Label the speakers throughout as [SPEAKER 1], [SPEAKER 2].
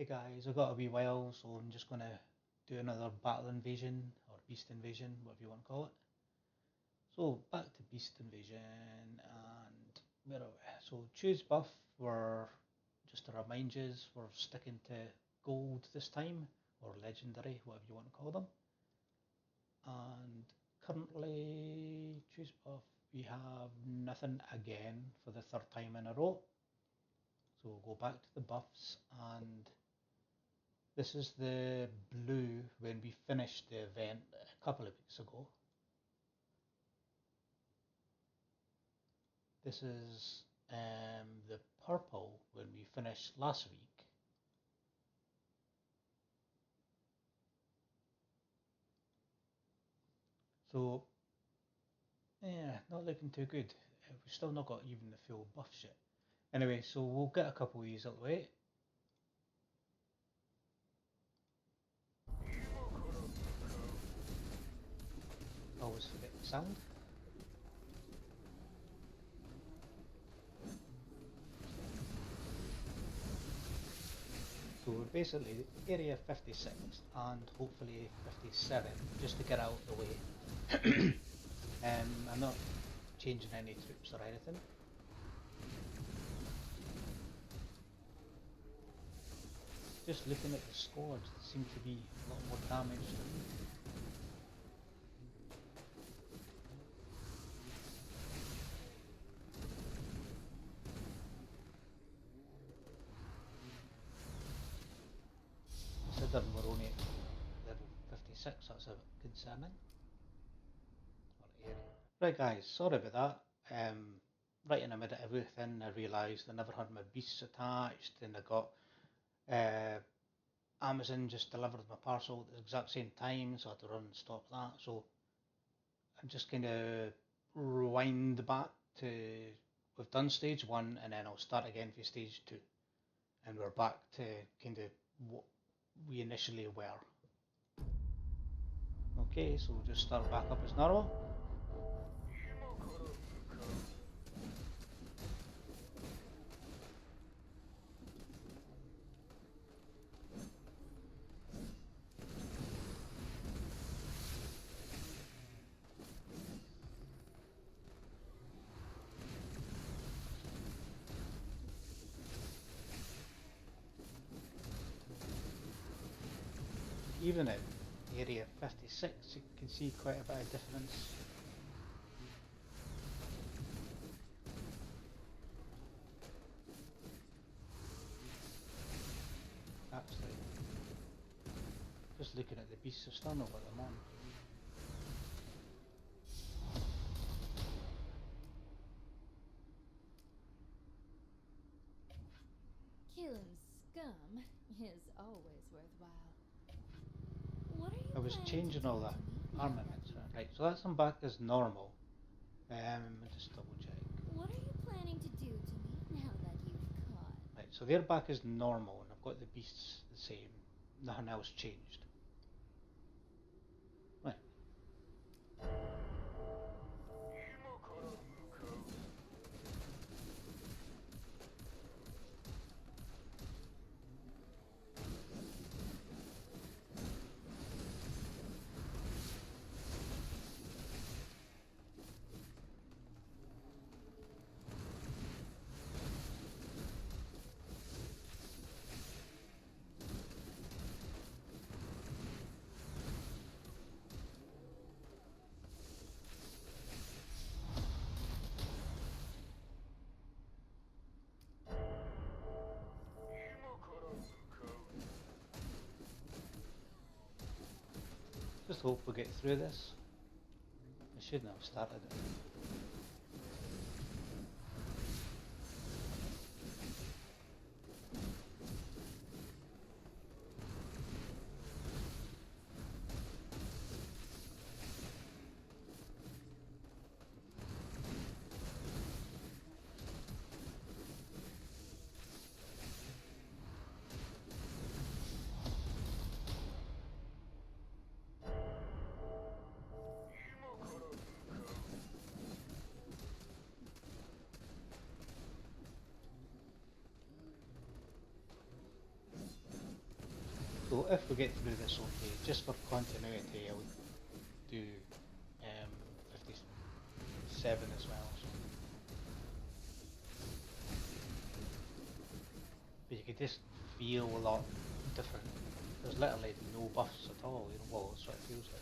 [SPEAKER 1] Guys, I've got a wee while, so I'm just going to do another battle invasion, or beast invasion, whatever you want to call it. So back to beast invasion, and where are we? So choose buff, we're, just to remind you, we're sticking to gold this time, or legendary, whatever you want to call them. And currently, choose buff, we have nothing again for the third time in a row. So we'll go back to the buffs, and this is the blue when we finished the event a couple of weeks ago. This is the purple when we finished last week. So, yeah, not looking too good. We've still not got even the full buffs yet. Anyway, so we'll get a couple of these out of the way. Always forget the sound. So we're basically area 56 and hopefully 57 just to get out of the way. I'm not changing any troops or anything. Just looking at the squad, there seems to be a lot more damage. Considering we're only at level 56, that's a bit concerning. Right guys, sorry about that. Right in the middle of everything, I realised I never had my beasts attached, and I got Amazon just delivered my parcel at the exact same time, so I had to run and stop that. So I'm just kind of rewind back to, we've done stage 1 and then I'll start again for stage 2, and we're back to kind of what we initially were. Okay, so we'll just start back up as normal. Even at area 56 you can see quite a bit of difference. Actually, just looking at the beasts, I've still not got them on.
[SPEAKER 2] Killing scum is always worthwhile. What are you
[SPEAKER 1] I was changing all the armaments, right, so that's them back as normal. Just double check.
[SPEAKER 2] What are you planning to do to me now that you've caught?
[SPEAKER 1] Right, so they're back as normal, and I've got the beasts the same. Nothing else changed. Right. Just hope we get through this. I shouldn't have started it. So if we get through this okay, just for continuity, I would do 57 as well. So. But you could just feel a lot different. There's literally no buffs at all, you know, well, that's what it feels like.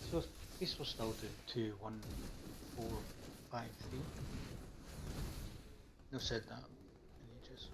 [SPEAKER 1] So this will still do 2, 1, 4, 5, 3. No said that in ages.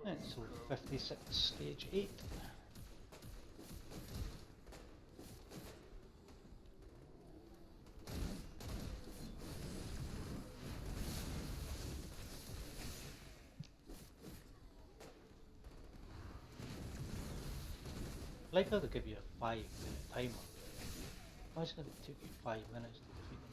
[SPEAKER 1] Right, so 56, stage 8. I like how they give you a 5-minute timer. Why is it going to take you 5 minutes to defeat them?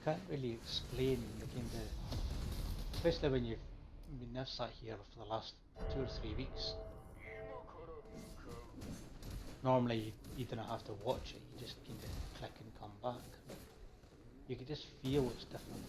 [SPEAKER 1] Can't really explain the kind of, especially when you've been sat here for the last 2 or 3 weeks. Normally you don't have to watch it, you just kind of click and come back. You can just feel it's different.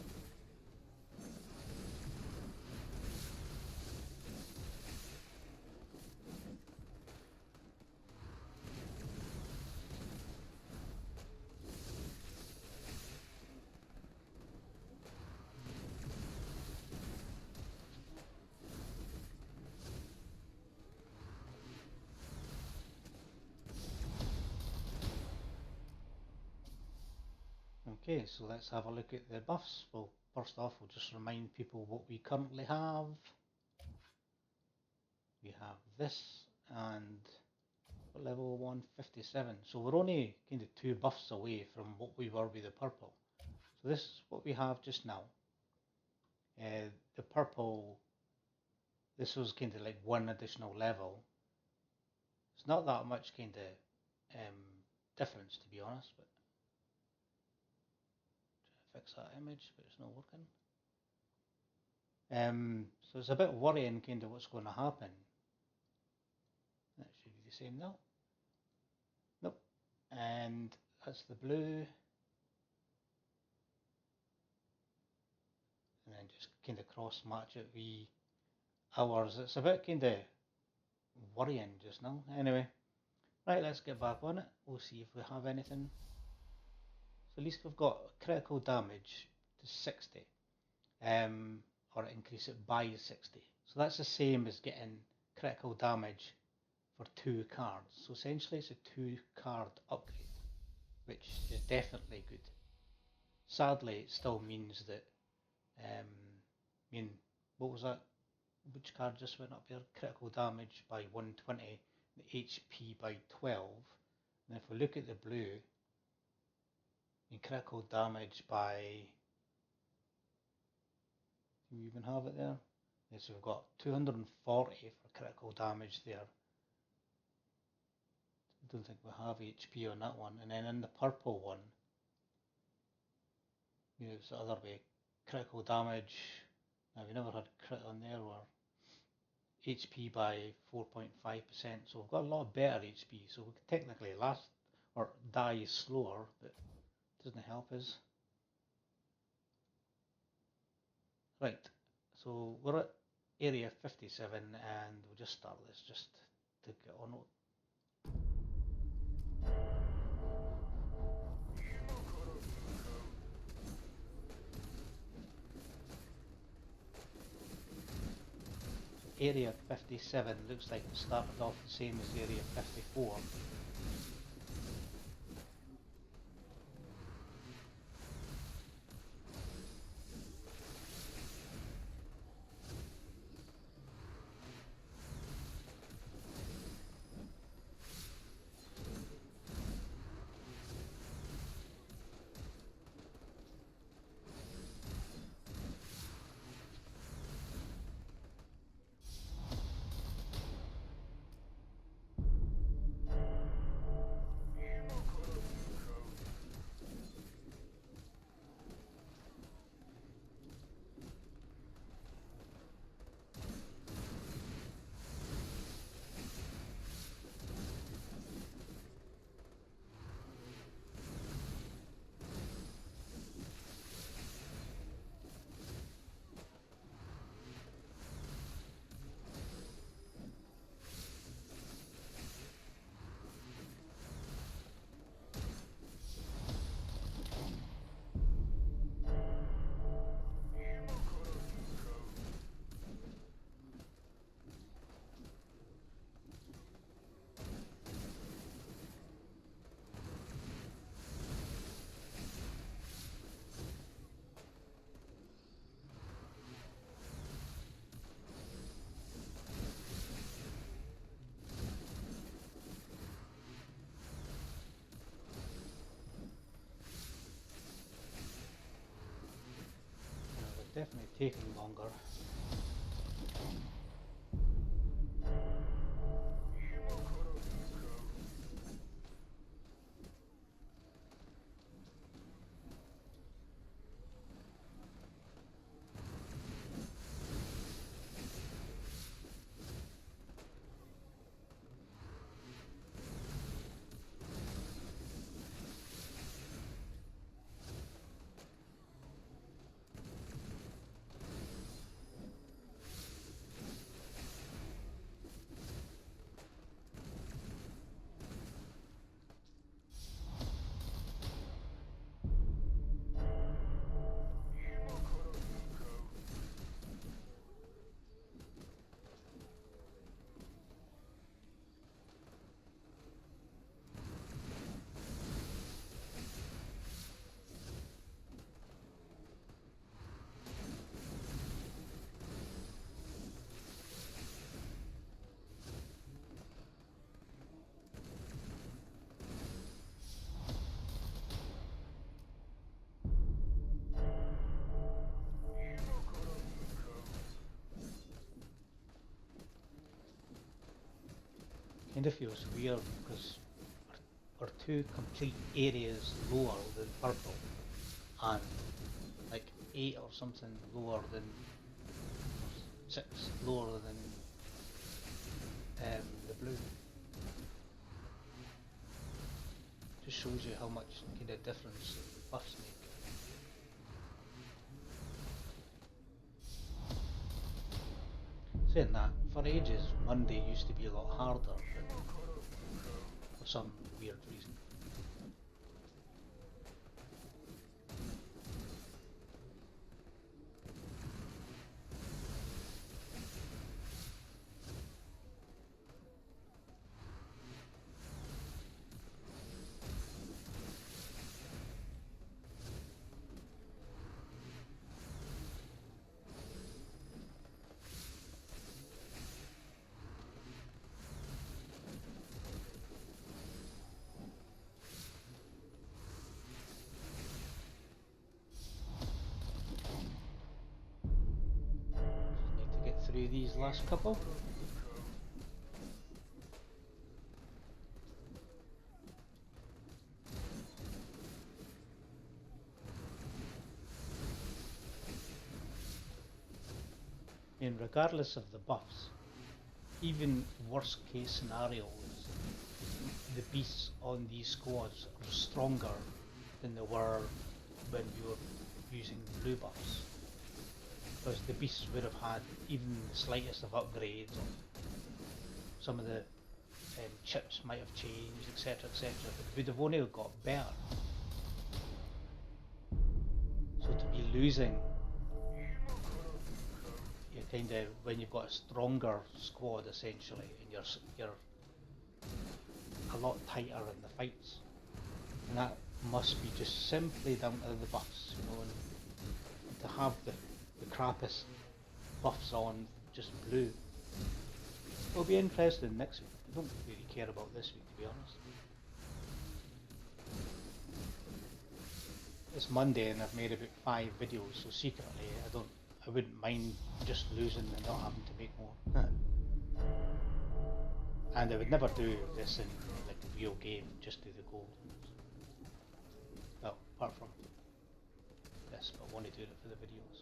[SPEAKER 1] Okay, so let's have a look at the buffs. Well, first off, we'll just remind people what we currently have. We have this and level 157. So we're only kind of 2 buffs away from what we were with the purple. So this is what we have just now. The purple, this was kind of like 1 additional level. It's not that much kind of difference, to be honest, but try to fix that image, but it's not working. So it's a bit worrying kind of what's going to happen. That should be the same now. Nope. And that's the blue. And then just kind of cross match it with ours. It's a bit kind of worrying just now. Anyway, right, let's get back on it. We'll see if we have anything. So at least we've got critical damage to 60, or increase it by 60. So that's the same as getting critical damage for 2 cards. So essentially it's a 2 card upgrade, which is definitely good. Sadly, it still means that I mean, what was that? Which card just went up there? Critical damage by 120, the HP by 12. And if we look at the blue, critical damage by, do we even have it there? Yes, we've got 240 for critical damage there. I don't think we have HP on that one. And then in the purple one, it's the other way. Critical damage, now we never had crit on there, or HP by 4.5%, so we've got a lot better HP, so we could technically last or die slower, but it doesn't help us. Right, so we're at area 57 and we'll just start this just to get on. Area 57 looks like it started off the same as Area 54. Definitely taking longer. Kind of feels weird because we're two complete areas lower than purple and like 8 or something lower than 6 lower than the blue. Just shows you how much kind of difference buffs make. Saying that, for ages Monday used to be a lot harder, for some weird reason. these last couple. And regardless of the buffs, even worst case scenarios, the beasts on these squads are stronger than they were when we were using the blue buffs. Because the beasts would have had even the slightest of upgrades, or some of the chips might have changed, etc, etc, but would have only got better. So to be losing, you kind of, when you've got a stronger squad essentially, and you're a lot tighter in the fights, and that must be just simply down to the buffs, you know, and to have the crappiest buffs on just blue. It'll be interesting next week. I don't really care about this week, to be honest. It's Monday and I've made about 5 videos, so secretly I wouldn't mind just losing and not having to make more. And I would never do this in like a real game, just do the gold. Well, apart from this, but I want to do it for the video. So.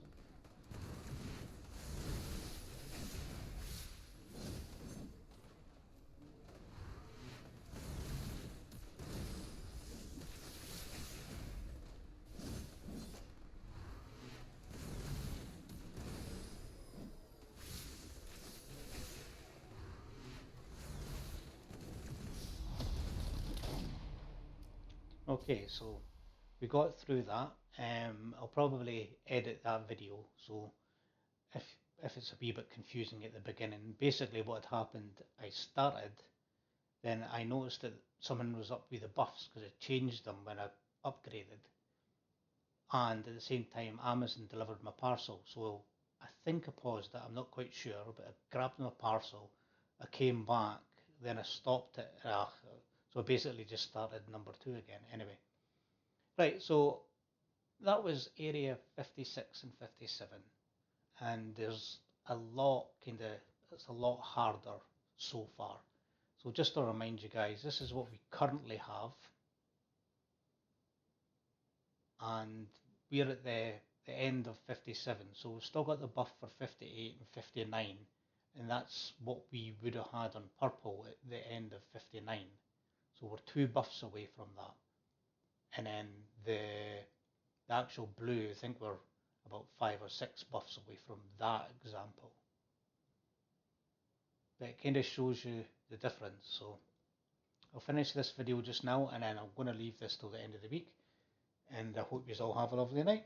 [SPEAKER 1] Okay, so we got through that. I'll probably edit that video, so if it's a wee bit confusing at the beginning, basically what had happened, I started, then I noticed that someone was up with the buffs because I changed them when I upgraded, and at the same time Amazon delivered my parcel, so I think I paused it, I'm not quite sure, but I grabbed my parcel, I came back, then I stopped it, so I basically just started number 2 again. Anyway, right, so that was area 56 and 57, and there's a lot it's a lot harder so far. So just to remind you guys, this is what we currently have, and we're at the end of 57, so we've still got the buff for 58 and 59, and that's what we would have had on purple at the end of 59. So we're 2 buffs away from that, and then the actual blue, I think we're about 5 or 6 buffs away from that example. But it kind of shows you the difference. So I'll finish this video just now, and then I'm going to leave this till the end of the week, and I hope you all have a lovely night.